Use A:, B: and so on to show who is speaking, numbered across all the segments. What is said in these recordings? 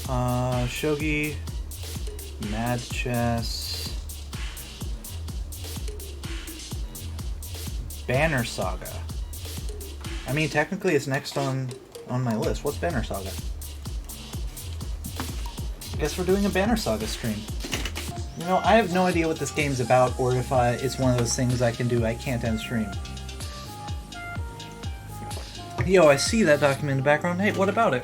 A: Shogi, Mad Chess, Banner Saga. I mean, technically it's next on my list. What's Banner Saga? Guess we're doing a Banner Saga stream. You know, I have no idea what this game's about, or if it's one of those things I can do I can't end stream. Yo, I see that document in the background. Hey, what about it?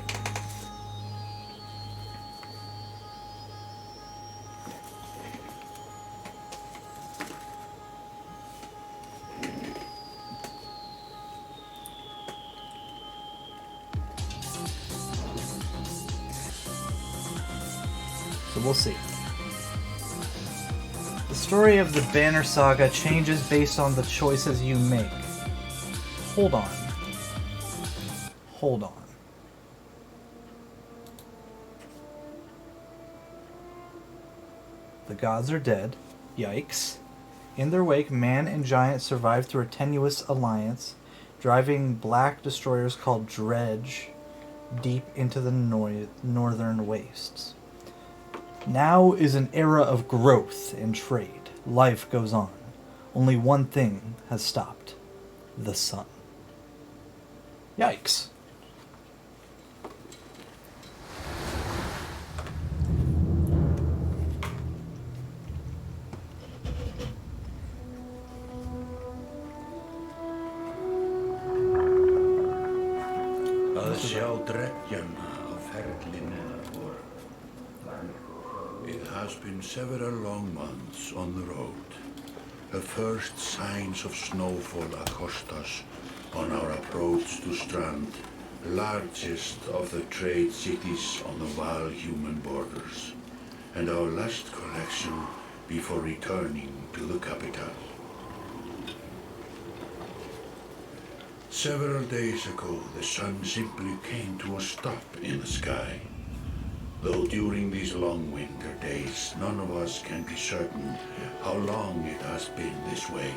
A: So we'll see. The story of the Banner Saga changes based on the choices you make. Hold on. Hold on. The gods are dead. Yikes. In their wake, man and giant survive through a tenuous alliance, driving black destroyers called Dredge deep into the northern wastes. Now is an era of growth and trade. Life goes on. Only one thing has stopped. The sun. Yikes.
B: It has been several long months on the road. The first signs of snowfall accost us on our approach to Strand, largest of the trade cities on the Val-human borders, and our last collection before returning to the capital. Several days ago, the sun simply came to a stop in the sky. Though during these long winter days, none of us can be certain how long it has been this way.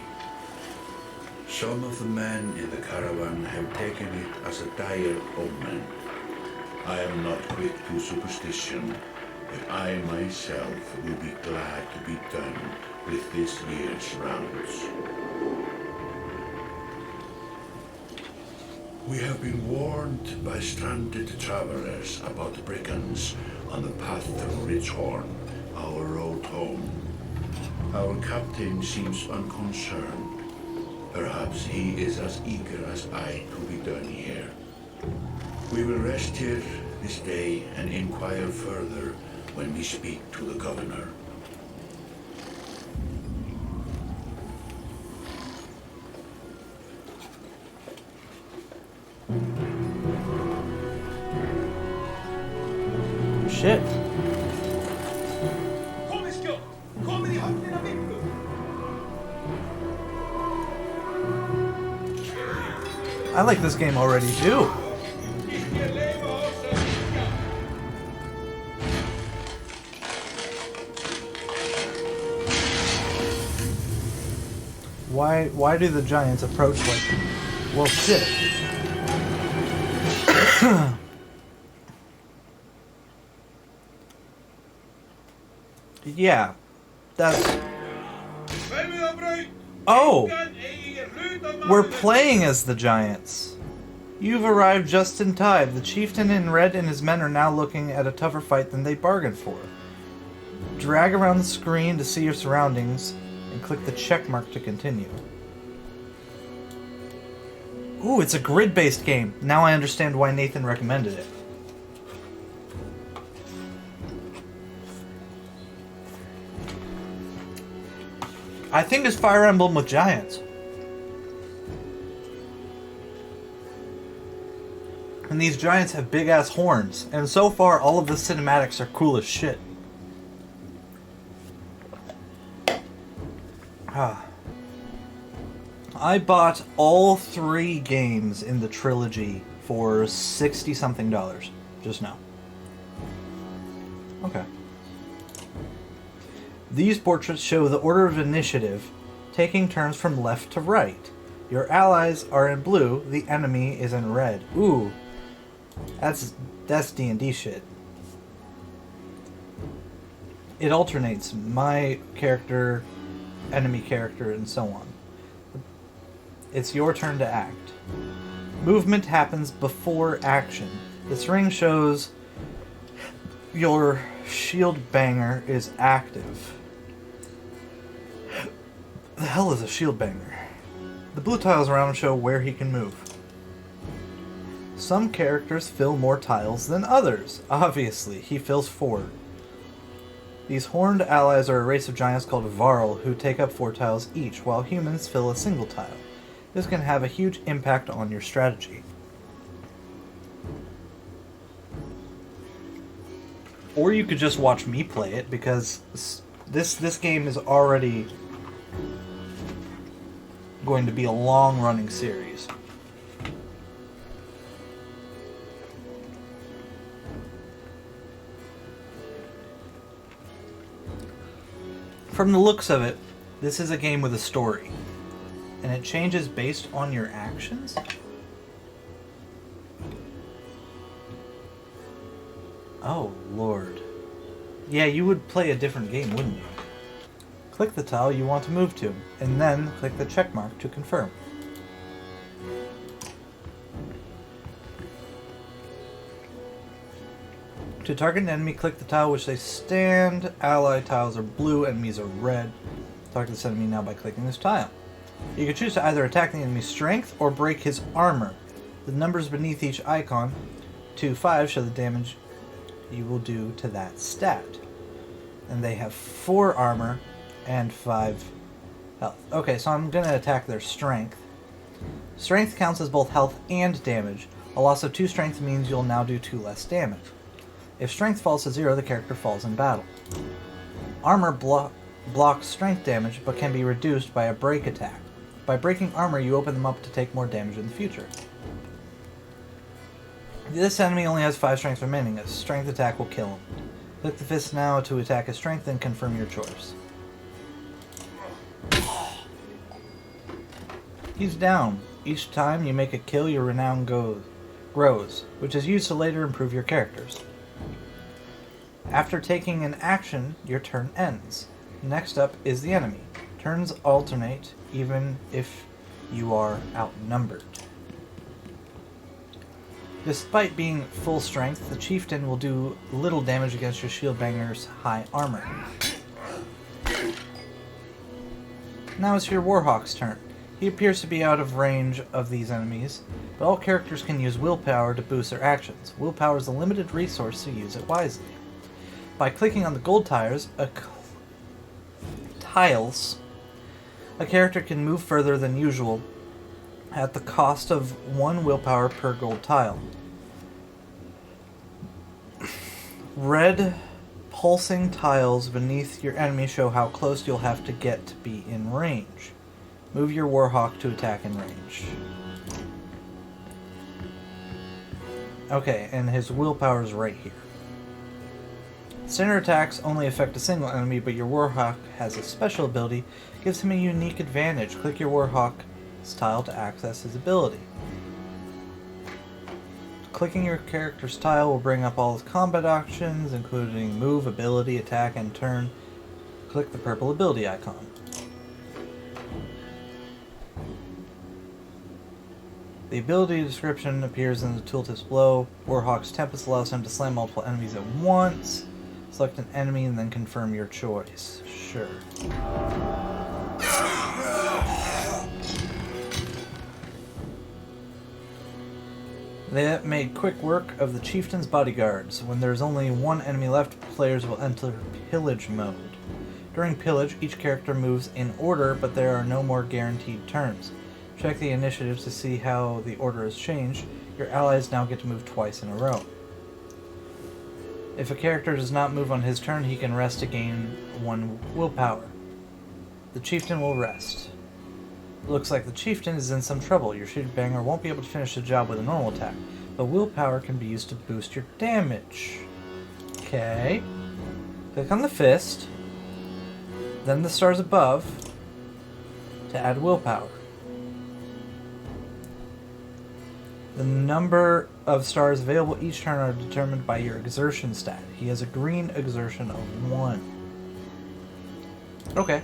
B: Some of the men in the caravan have taken it as a dire omen. I am not quick to superstition, but I myself will be glad to be done with this year's rounds. We have been warned by stranded travelers about brigands on the path through Ridgehorn, our road home. Our captain seems unconcerned. Perhaps he is as eager as I to be done here. We will rest here this day and inquire further when we speak to the governor.
A: Shit. I like this game already too. Why do the giants approach like... Well, shit. Yeah, that's... Oh! We're playing as the giants. You've arrived just in time. The chieftain in red and his men are now looking at a tougher fight than they bargained for. Drag around the screen to see your surroundings and click the check mark to continue. Ooh, it's a grid-based game. Now I understand why Nathan recommended it. I think it's Fire Emblem with giants. And these giants have big-ass horns. And so far, all of the cinematics are cool as shit. I bought all 3 games in the trilogy for $60-something just now. Okay. These portraits show the order of initiative, taking turns from left to right. Your allies are in blue, the enemy is in red. Ooh. That's D&D shit. It alternates my character, enemy character, and so on. It's your turn to act. Movement happens before action. This ring shows your shield banger is active. The hell is a shield banger? The blue tiles around him show where he can move. Some characters fill more tiles than others. Obviously, he fills 4. These horned allies are a race of giants called Varl who take up 4 tiles each, while humans fill a single tile. This can have a huge impact on your strategy. Or you could just watch me play it, because this game is already going to be a long-running series. From the looks of it, this is a game with a story. And it changes based on your actions? Oh, Lord. Yeah, you would play a different game, wouldn't you? Click the tile you want to move to, and then click the check mark to confirm. To target an enemy, click the tile which they stand. Ally tiles are blue, enemies are red. Target this enemy now by clicking this tile. You can choose to either attack the enemy's strength or break his armor. The numbers beneath each icon, 2, 5, show the damage you will do to that stat. And they have 4 armor and 5 health. Okay, so I'm going to attack their strength. Strength counts as both health and damage. A loss of 2 strength means you'll now do 2 less damage. If strength falls to 0, the character falls in battle. Armor blocks strength damage, but can be reduced by a break attack. By breaking armor, you open them up to take more damage in the future. This enemy only has 5 strength remaining. A strength attack will kill him. Click the fist now to attack his strength, and confirm your choice. He's down. Each time you make a kill, your renown grows, which is used to later improve your characters. After taking an action, your turn ends. Next up is the enemy. Turns alternate, even if you are outnumbered. Despite being full strength, the chieftain will do little damage against your shield banger's high armor. Now it's your warhawk's turn. He appears to be out of range of these enemies, but all characters can use willpower to boost their actions. Willpower is a limited resource, so use it wisely. By clicking on the gold tiles, a character can move further than usual at the cost of 1 willpower per gold tile. Red pulsing tiles beneath your enemy show how close you'll have to get to be in range. Move your warhawk to attack in range. Okay, and his willpower is right here. Standard attacks only affect a single enemy, but your warhawk has a special ability, gives him a unique advantage. Click your warhawk's tile to access his ability. Clicking your character's tile will bring up all his combat options, including move, ability, attack, and turn. Click the purple ability icon. The ability description appears in the tooltips below. Warhawk's Tempest allows him to slam multiple enemies at once. Select an enemy and then confirm your choice. Sure. They made quick work of the chieftain's bodyguards. When there's only 1 enemy left, players will enter pillage mode. During pillage, each character moves in order, but there are no more guaranteed turns. Check the initiatives to see how the order has changed. Your allies now get to move twice in a row. If a character does not move on his turn, he can rest to gain 1 willpower. The chieftain will rest. Looks like the chieftain is in some trouble. Your shield banger won't be able to finish the job with a normal attack, but willpower can be used to boost your damage. Okay. Click on the fist, then the stars above to add willpower. The number of stars available each turn are determined by your exertion stat. He has a green exertion of 1. Okay.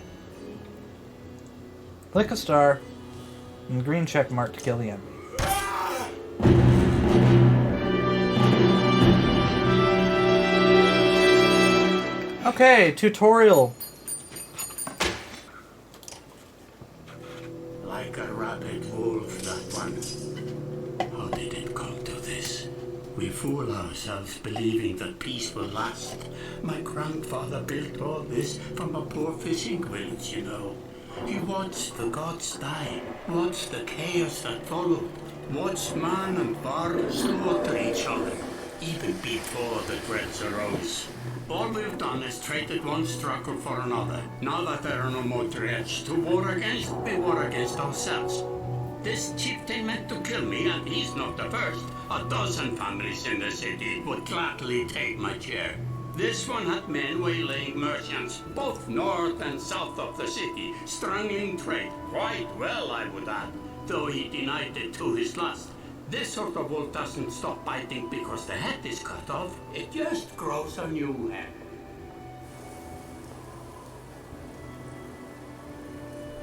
A: Click a star and green check mark to kill the enemy. Okay, tutorial.
B: Like a rabid wolf, that one. How did it come to this? We fool ourselves believing that peace will last. My grandfather built all this from a poor fishing village, you know. He watched the gods die, watched the chaos that followed, watched man and bar slaughter each other, even before the dreads arose. All we've done is traded one struggle for another. Now that there are no more dreads to war against, we war against ourselves. This chieftain meant to kill me, and he's not the first. 12 families in the city would gladly take my chair. This one had men waylaying merchants, both north and south of the city, strangling trade, quite well, I would add, though he denied it to his last. This sort of wolf doesn't stop biting because the head is cut off. It just grows a new head.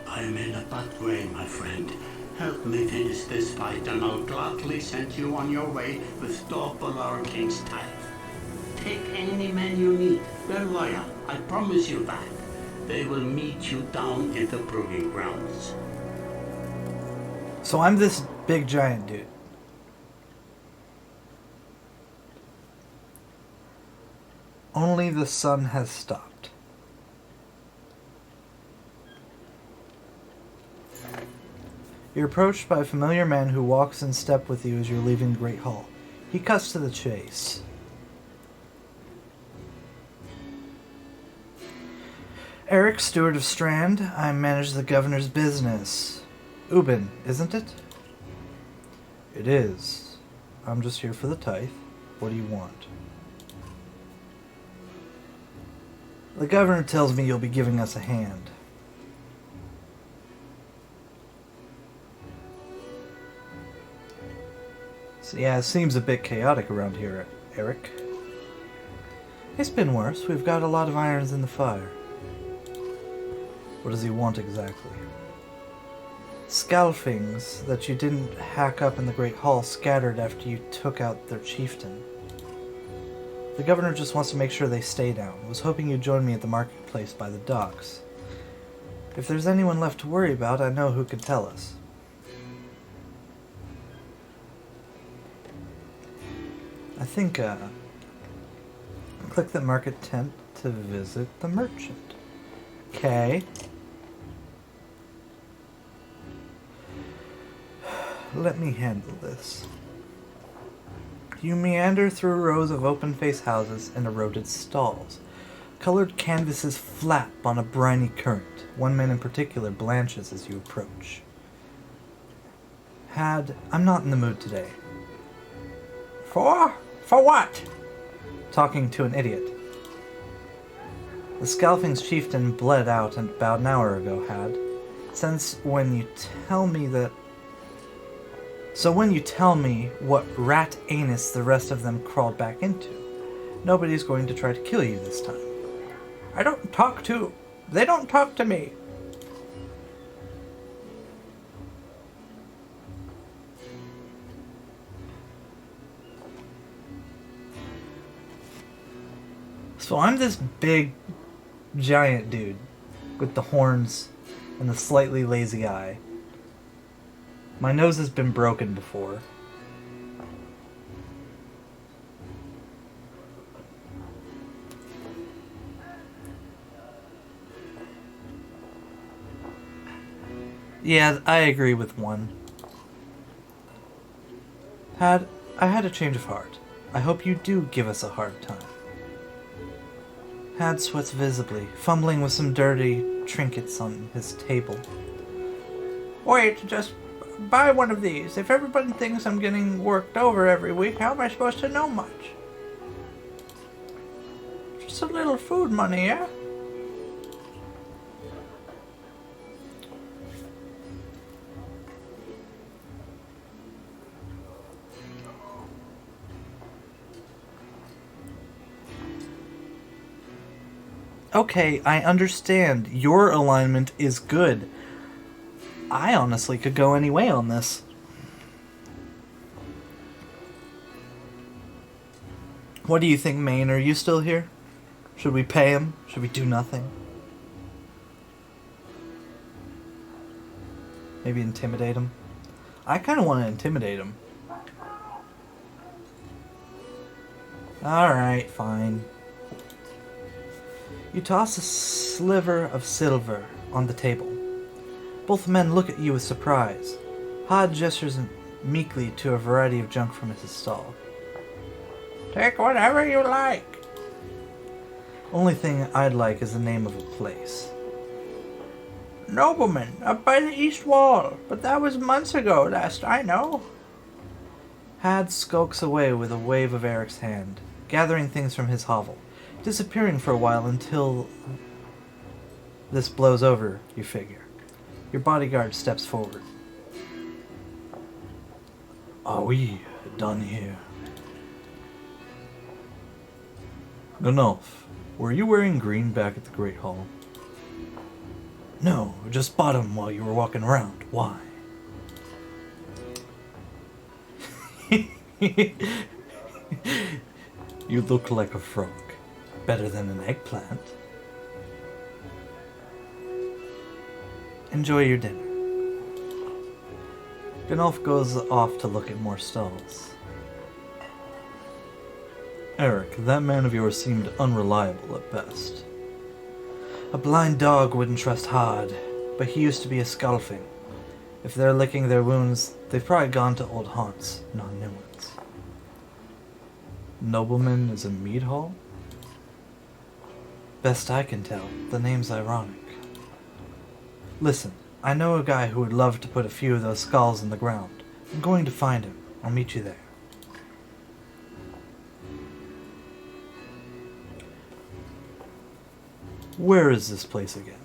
B: I'm in a bad way, my friend. Help me finish this fight and I'll gladly send you on your way with double our king's tithe. Take any men you need. They're loyal, I promise you that. They will meet you down in the proving grounds.
A: So I'm this big giant dude. Only the sun has stopped. You're approached by a familiar man who walks in step with you as you're leaving the Great Hall. He cuts to the chase. Eric, steward of Strand. I manage the governor's business. Ubin, isn't it? It is. I'm just here for the tithe. What do you want? The governor tells me you'll be giving us a hand. So yeah, it seems a bit chaotic around here, Eric. It's been worse. We've got a lot of irons in the fire. What does he want exactly? Scalfings that you didn't hack up in the Great Hall scattered after you took out their chieftain. The governor just wants to make sure they stay down. I was hoping you'd join me at the marketplace by the docks. If there's anyone left to worry about, I know who could tell us. I think, click the market tent to visit the merchant. Okay. Let me handle this. You meander through rows of open-faced houses and eroded stalls. Colored canvases flap on a briny current. One man in particular blanches as you approach. I'm not in the mood today. For what? Talking to an idiot. The Scalfing's chieftain bled out about an hour ago, when you tell me what rat anus the rest of them crawled back into, nobody's going to try to kill you this time. They don't talk to me. So I'm this big, giant dude with the horns and the slightly lazy eye. My nose has been broken before. Yeah, I agree with one. I had a change of heart. I hope you do give us a hard time. Had sweats visibly, fumbling with some dirty trinkets on his table. Wait, just buy one of these. If everybody thinks I'm getting worked over every week, how am I supposed to know much? Just a little food money, yeah? Okay, I understand. Your alignment is good. I honestly could go any way on this. What do you think, Maine? Are you still here? Should we pay him? Should we do nothing? Maybe intimidate him? I kind of want to intimidate him. Alright, fine. You toss a sliver of silver on the table. Both men look at you with surprise. Hod gestures meekly to a variety of junk from his stall. Take whatever you like. Only thing I'd like is the name of a place. Nobleman, up by the east wall, but that was months ago, last I know. Had skulks away with a wave of Eric's hand, gathering things from his hovel, disappearing for a while until this blows over, you figure. Your bodyguard steps forward. Are we done here? Enough. Were you wearing green back at the Great Hall? No, just bought 'em while you were walking around. Why? You look like a frog. Better than an eggplant. Enjoy your dinner. Gunolf goes off to look at more stalls. Eric, that man of yours seemed unreliable at best. A blind dog wouldn't trust Hod, but he used to be a Skulfing. If they're licking their wounds, they've probably gone to old haunts, not new ones. Nobleman is a mead hall? Best I can tell, the name's ironic. Listen, I know a guy who would love to put a few of those skulls in the ground. I'm going to find him. I'll meet you there. Where is this place again?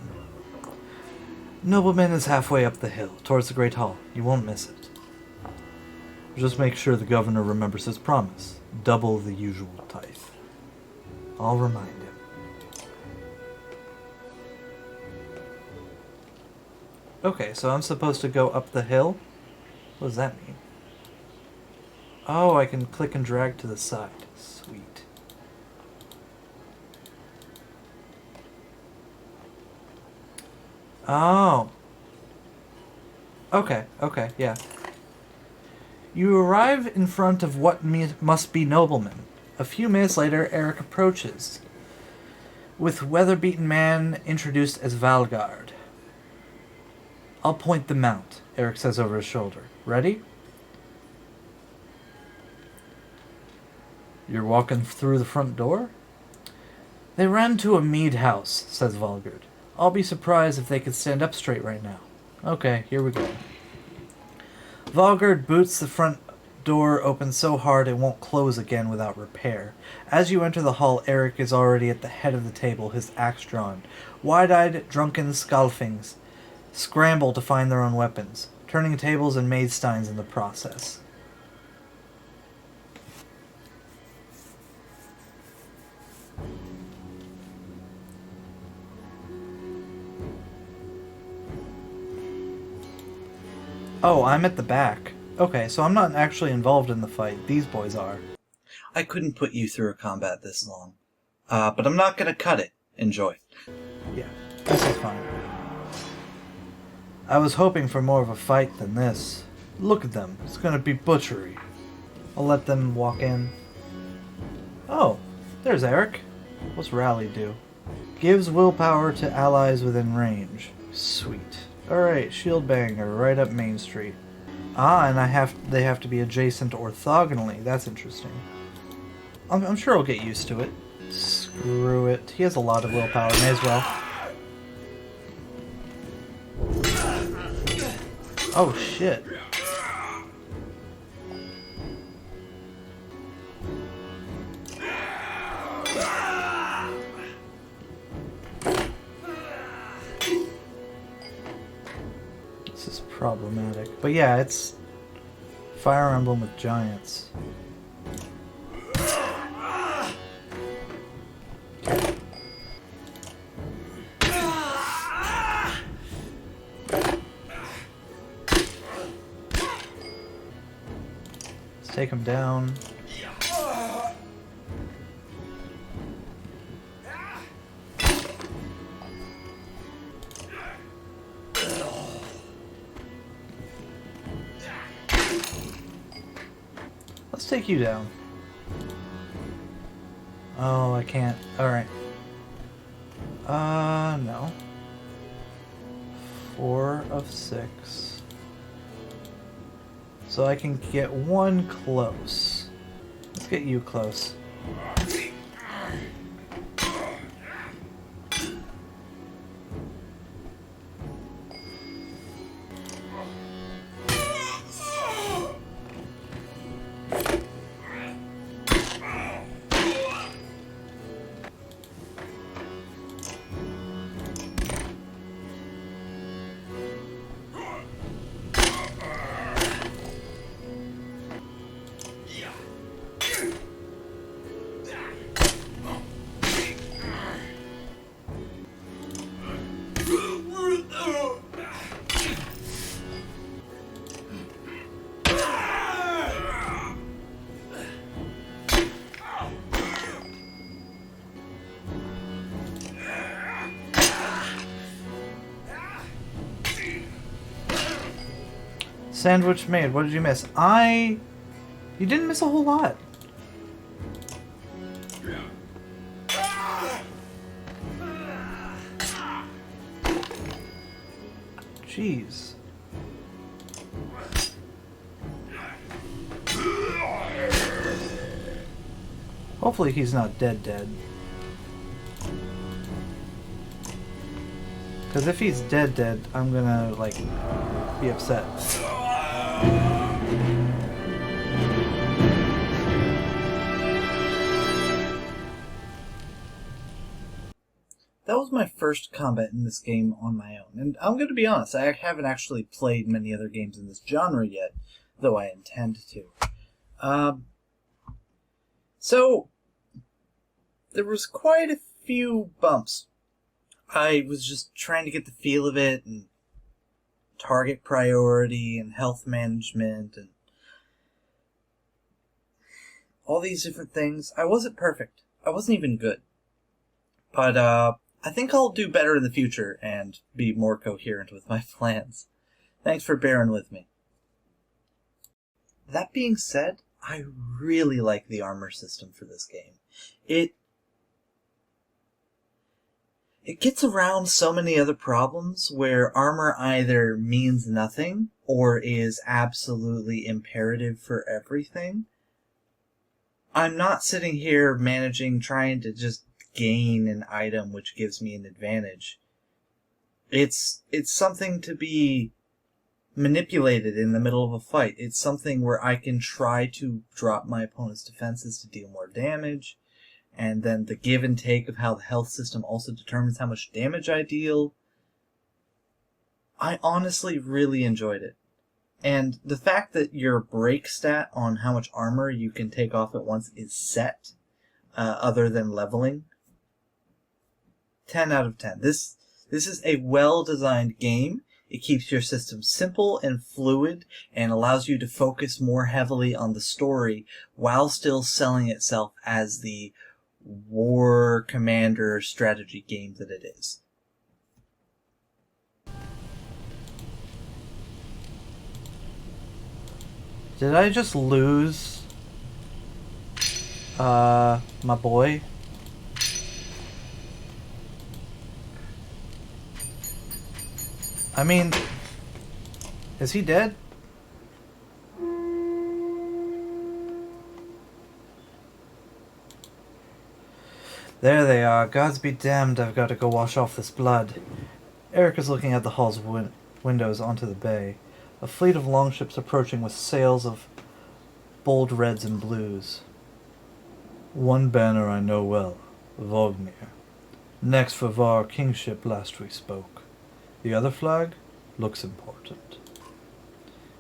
A: Nobleman is halfway up the hill, towards the Great Hall. You won't miss it. Just make sure the governor remembers his promise. Double the usual tithe. I'll remind him. Okay, so I'm supposed to go up the hill? What does that mean? Oh, I can click and drag to the side. Sweet. Oh. Okay, yeah. You arrive in front of what must be Nobleman. A few minutes later, Eric approaches, with weather-beaten man introduced as Valgard. I'll point the mount, Eric says over his shoulder. Ready? You're walking through the front door? They ran to a mead house, says Valgard. I'll be surprised if they could stand up straight right now. Okay, here we go. Valgard boots the front door open so hard it won't close again without repair. As you enter the hall, Eric is already at the head of the table, his axe drawn. Wide-eyed, drunken Skalfings scramble to find their own weapons, turning tables and maid steins in the process. Oh, I'm at the back. Okay, so I'm not actually involved in the fight. These boys are. I couldn't put you through a combat this long. But I'm not gonna cut it. Enjoy. Yeah, this is fine. I was hoping for more of a fight than this. Look at them. It's gonna be butchery. I'll let them walk in. Oh, there's Eric. What's Rally do? Gives willpower to allies within range. Sweet. Alright, shield banger, right up Main Street. Ah, and they have to be adjacent orthogonally. That's interesting. I'm sure I'll get used to it. Screw it. He has a lot of willpower, may as well. Oh, shit. This is problematic. But yeah, it's Fire Emblem with giants. Take him down. Let's take you down. Oh, I can't. Alright. No. 4 of 6. So I can get one close. Let's get you close. Sandwich made. What did you miss? You didn't miss a whole lot. Jeez. Hopefully he's not dead. Because if he's dead, I'm gonna, like, be upset. That was my first combat in this game on my own, and I'm going to be honest, I haven't actually played many other games in this genre yet, though I intend to. So, there was quite a few bumps. I was just trying to get the feel of it, and target priority, and health management, and all these different things. I wasn't perfect. I wasn't even good. But, I think I'll do better in the future and be more coherent with my plans. Thanks for bearing with me. That being said, I really like the armor system for this game. It gets around so many other problems where armor either means nothing or is absolutely imperative for everything. I'm not sitting here trying to just gain an item which gives me an advantage. It's something to be manipulated in the middle of a fight. It's something where I can try to drop my opponent's defenses to deal more damage, and then the give and take of how the health system also determines how much damage I deal. I honestly really enjoyed it. And the fact that your break stat on how much armor you can take off at once is set, other than leveling, 10 out of 10. This is a well-designed game. It keeps your system simple and fluid and allows you to focus more heavily on the story while still selling itself as the war commander strategy game that it is. Did I just lose my boy? I mean, is he dead? There they are. Gods be damned, I've got to go wash off this blood. Eric is looking at the hall's windows onto the bay. A fleet of longships approaching with sails of bold reds and blues. One banner I know well, Vognir. Next for Var kingship last we spoke. The other flag looks important.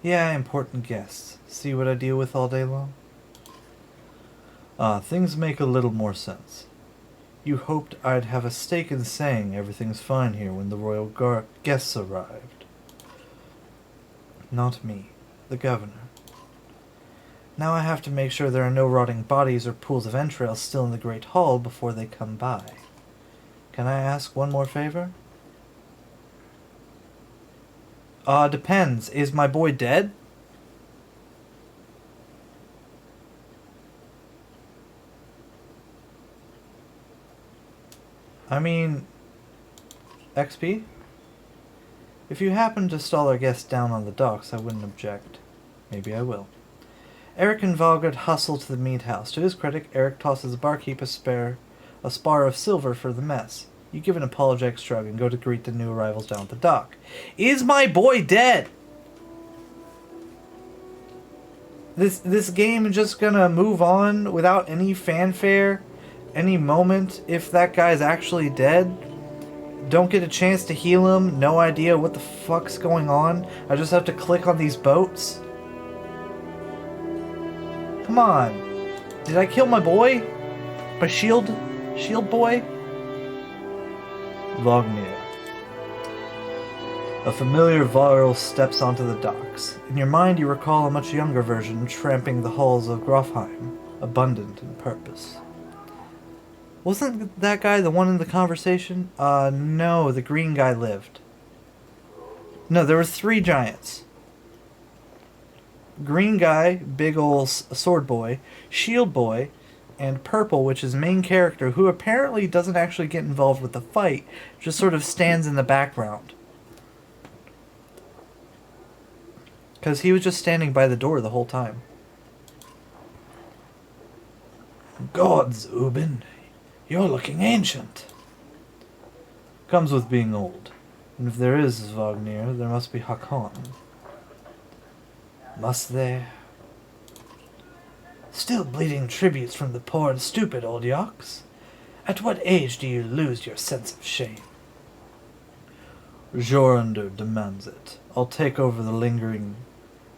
A: Yeah, important guests. See what I deal with all day long? Things make a little more sense. You hoped I'd have a stake in saying everything's fine here when the royal guests arrived. Not me, the governor. Now I have to make sure there are no rotting bodies or pools of entrails still in the Great Hall before they come by. Can I ask one more favor? Depends. Is my boy dead? I mean, XP? If you happen to stall our guest down on the docks, I wouldn't object. Maybe I will. Eric and Valgard hustle to the meat house. To his credit, Eric tosses the barkeep a spar of silver for the mess. You give an apologetic shrug and go to greet the new arrivals down at the dock. Is my boy dead? This game is just gonna move on without any fanfare, any moment if that guy's actually dead? Don't get a chance to heal him, no idea what the fuck's going on. I just have to click on these boats? Come on. Did I kill my boy? My shield boy? Wagner. A familiar Varl steps onto the docks. In your mind, you recall a much younger version tramping the halls of Grofheim, abundant in purpose. Wasn't that guy the one in the conversation? No, the green guy lived. No, there were 3 giants. Green guy, big ol' sword boy, shield boy, and purple, which is main character, who apparently doesn't actually get involved with the fight, just sort of stands in the background. Because he was just standing by the door the whole time. Gods, Ubin, you're looking ancient. Comes with being old. And if there is Wagner, there must be Hakon. Must there? Still bleeding tributes from the poor and stupid, old yaks? At what age do you lose your sense of shame? Jorander demands it. I'll take over the lingering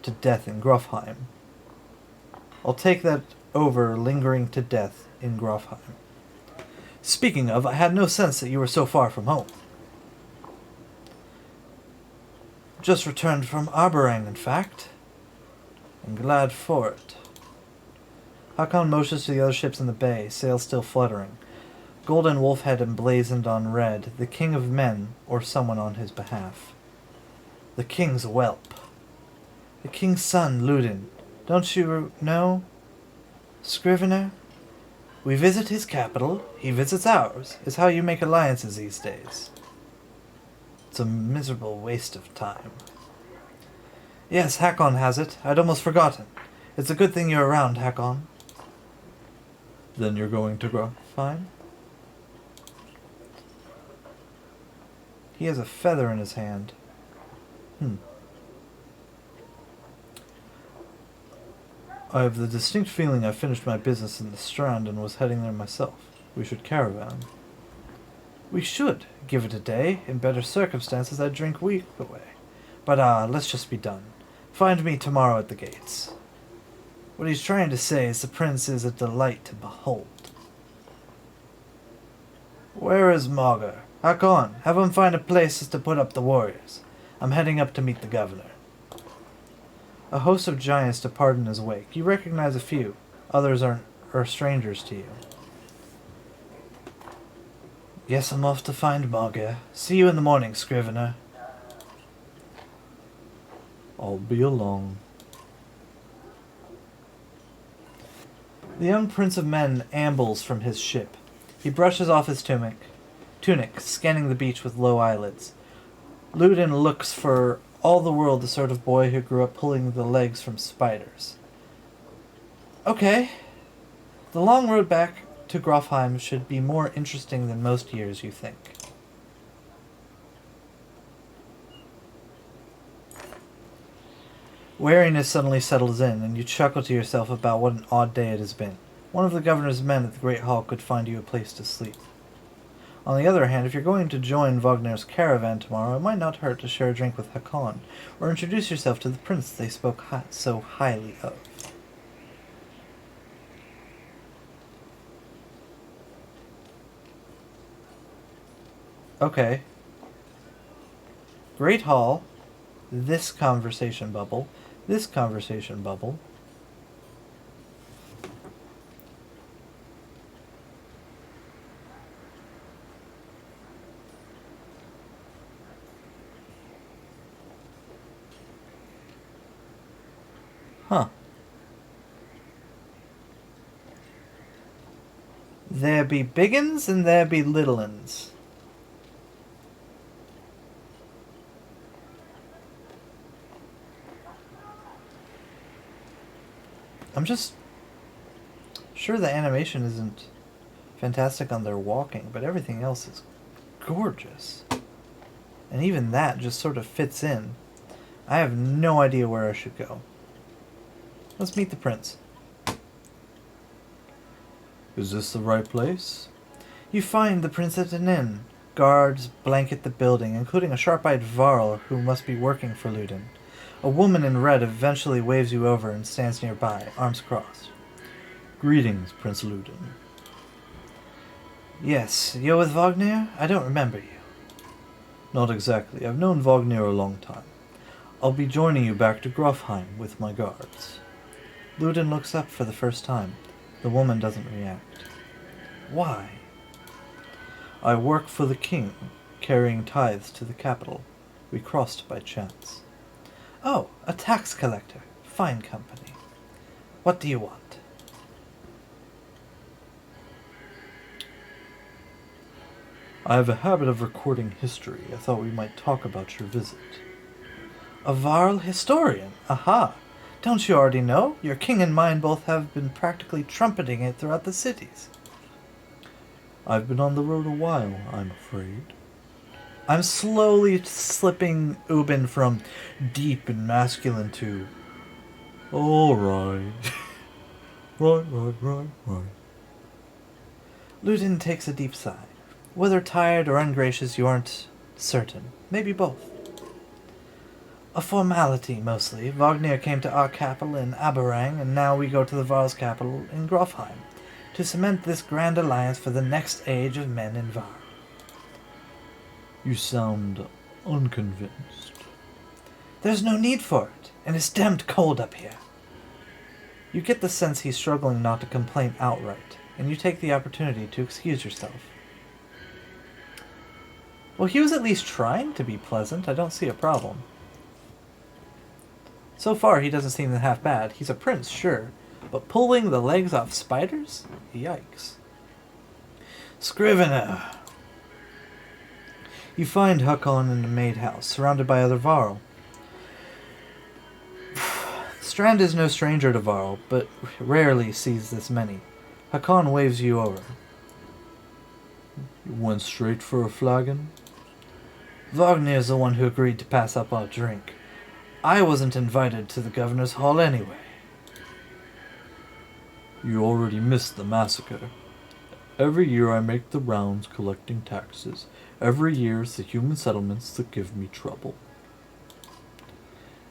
A: to death in Grofheim. I'll take that over lingering to death in Grofheim. Speaking of, I had no sense that you were so far from home. Just returned from Arborang, in fact. I'm glad for it. Hakon motions to the other ships in the bay, sails still fluttering. Golden Wolfhead emblazoned on red, the king of men, or someone on his behalf. The king's whelp. The king's son, Ludin. Don't you know? Scrivener? We visit his capital, he visits ours, is how you make alliances these days. It's a miserable waste of time. Yes, Hakon has it. I'd almost forgotten. It's a good thing you're around, Hakon. Then you're going to Grofheim? He has a feather in his hand. I have the distinct feeling I finished my business in the Strand and was heading there myself. We should caravan. We should. Give it a day. In better circumstances, I'd drink week away. But let's just be done. Find me tomorrow at the gates. What he's trying to say is the prince is a delight to behold. Where is Mauger? Hakon, have him find a place to put up the warriors. I'm heading up to meet the governor. A host of giants depart in his wake. You recognize a few. Others are strangers to you. Guess I'm off to find Mauger. See you in the morning, Scrivener. I'll be along. The young prince of men ambles from his ship. He brushes off his tunic, scanning the beach with low eyelids. Ludin looks for all the world the sort of boy who grew up pulling the legs from spiders. Okay. The long road back to Grofheim should be more interesting than most years, you think. Wariness suddenly settles in, and you chuckle to yourself about what an odd day it has been. One of the governor's men at the Great Hall could find you a place to sleep. On the other hand, if you're going to join Wagner's caravan tomorrow, it might not hurt to share a drink with Hakon, or introduce yourself to the prince they spoke so highly of. Okay. Great Hall. This conversation bubble. This conversation bubble. There be big uns and there be little uns. I'm just sure the animation isn't fantastic on their walking, but everything else is gorgeous. And even that just sort of fits in. I have no idea where I should go. Let's meet the prince. Is this the right place? You find the prince at an inn. Guards blanket the building, including a sharp-eyed Varl who must be working for Ludin. A woman in red eventually waves you over and stands nearby, arms crossed. Greetings, Prince Ludin. Yes, you're with Wagner? I don't remember you. Not exactly. I've known Wagner a long time. I'll be joining you back to Grofheim with my guards. Ludin looks up for the first time. The woman doesn't react. Why? I work for the king, carrying tithes to the capital. We crossed by chance. Oh, a tax collector. Fine company. What do you want? I have a habit of recording history. I thought we might talk about your visit. A Varl historian? Aha! Don't you already know? Your king and mine both have been practically trumpeting it throughout the cities. I've been on the road a while, I'm afraid. I'm slowly slipping Ubin from deep and masculine to... All right. Right. Ludin takes a deep sigh. Whether tired or ungracious, you aren't certain. Maybe both. A formality, mostly. Wagner came to our capital in Aberrang, and now we go to the Var's capital in Grofheim, to cement this grand alliance for the next age of men in Var. You sound unconvinced. There's no need for it, and it's damned cold up here. You get the sense he's struggling not to complain outright, and you take the opportunity to excuse yourself. Well, he was at least trying to be pleasant. I don't see a problem. So far, he doesn't seem half bad. He's a prince, sure, but pulling the legs off spiders? Yikes. Scrivener. You find Hakon in the maid house, surrounded by other Varl. Strand is no stranger to Varl, but rarely sees this many. Hakon waves you over. You went straight for a flagon? Wagner's the one who agreed to pass up our drink. I wasn't invited to the governor's hall anyway. You already missed the massacre. Every year I make the rounds collecting taxes. Every year it's the human settlements that give me trouble.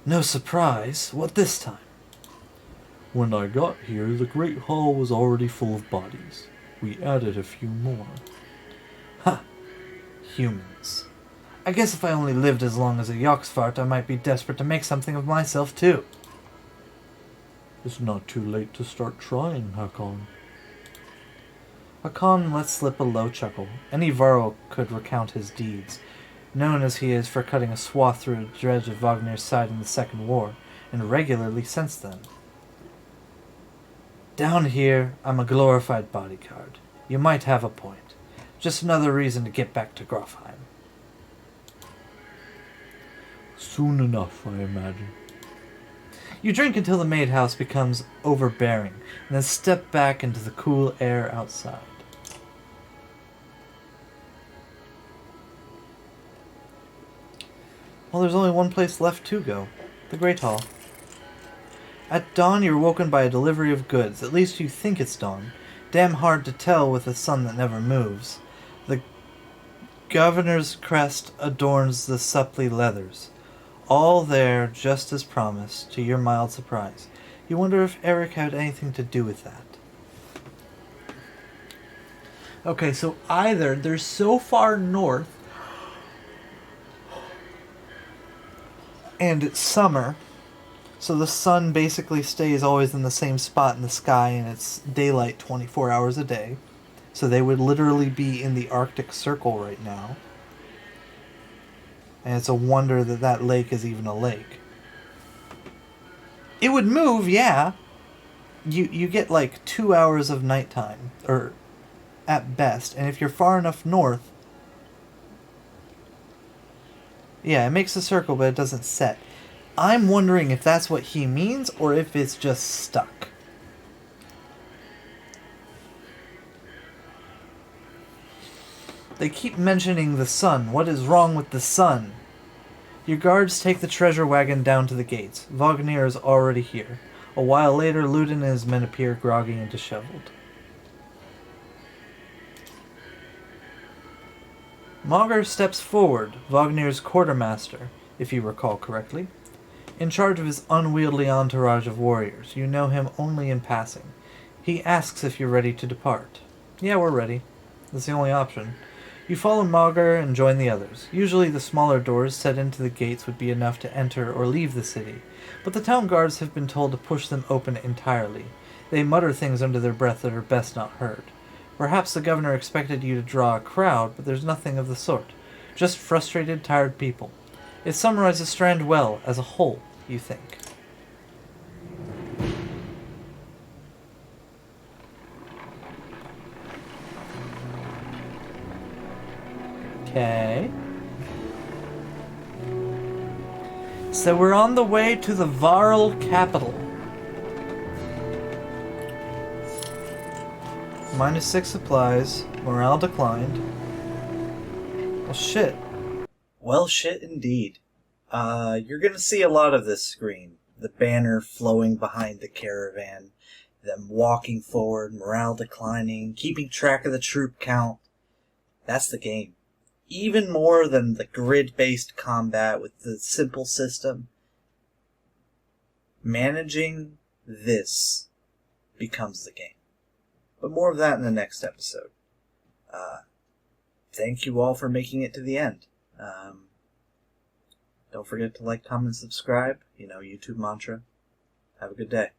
A: No surprise. What this time? When I got here, the great hall was already full of bodies. We added a few more. Ha! Humans. I guess if I only lived as long as a Yoxfart, I might be desperate to make something of myself, too. It's not too late to start trying, Hakon. Hakon lets slip a low chuckle. Any Varl could recount his deeds, known as he is for cutting a swath through the dredge of Wagner's side in the Second War, and regularly since then. Down here, I'm a glorified bodyguard. You might have a point. Just another reason to get back to Grofheim. Soon enough, I imagine. You drink until the maid house becomes overbearing, and then step back into the cool air outside. Well, there's only one place left to go. The Great Hall. At dawn, you're woken by a delivery of goods. At least you think it's dawn. Damn hard to tell with a sun that never moves. The governor's crest adorns the supply leathers. All there, just as promised, to your mild surprise. You wonder if Eric had anything to do with that. Okay, so either they're so far north, and it's summer, so the sun basically stays always in the same spot in the sky, and it's daylight 24 hours a day. So they would literally be in the Arctic Circle right now. And it's a wonder that that lake is even a lake. It would move, yeah. You get like 2 hours of nighttime. Or at best, and if you're far enough north... Yeah, it makes a circle, but it doesn't set. I'm wondering if that's what he means, or if it's just stuck. They keep mentioning the sun. What is wrong with the sun? Your guards take the treasure wagon down to the gates. Wagner is already here. A while later, Ludin and his men appear, groggy and disheveled. Mauger steps forward, Wagner's quartermaster, if you recall correctly, in charge of his unwieldy entourage of warriors. You know him only in passing. He asks if you're ready to depart. Yeah, we're ready. That's the only option. You follow Mauger and join the others. Usually the smaller doors set into the gates would be enough to enter or leave the city, but the town guards have been told to push them open entirely. They mutter things under their breath that are best not heard. Perhaps the governor expected you to draw a crowd, but there's nothing of the sort. Just frustrated, tired people. It summarizes Strand well, as a whole, you think. Okay. So we're on the way to the Varl capital. -6 supplies. Morale declined. Well, shit. Well, shit indeed. You're gonna see a lot of this screen. The banner flowing behind the caravan. Them walking forward, morale declining, keeping track of the troop count. That's the game. Even more than the grid-based combat with the simple system. Managing this becomes the game. But more of that in the next episode. Thank you all for making it to the end. Don't forget to like, comment, and subscribe. You know, YouTube mantra. Have a good day.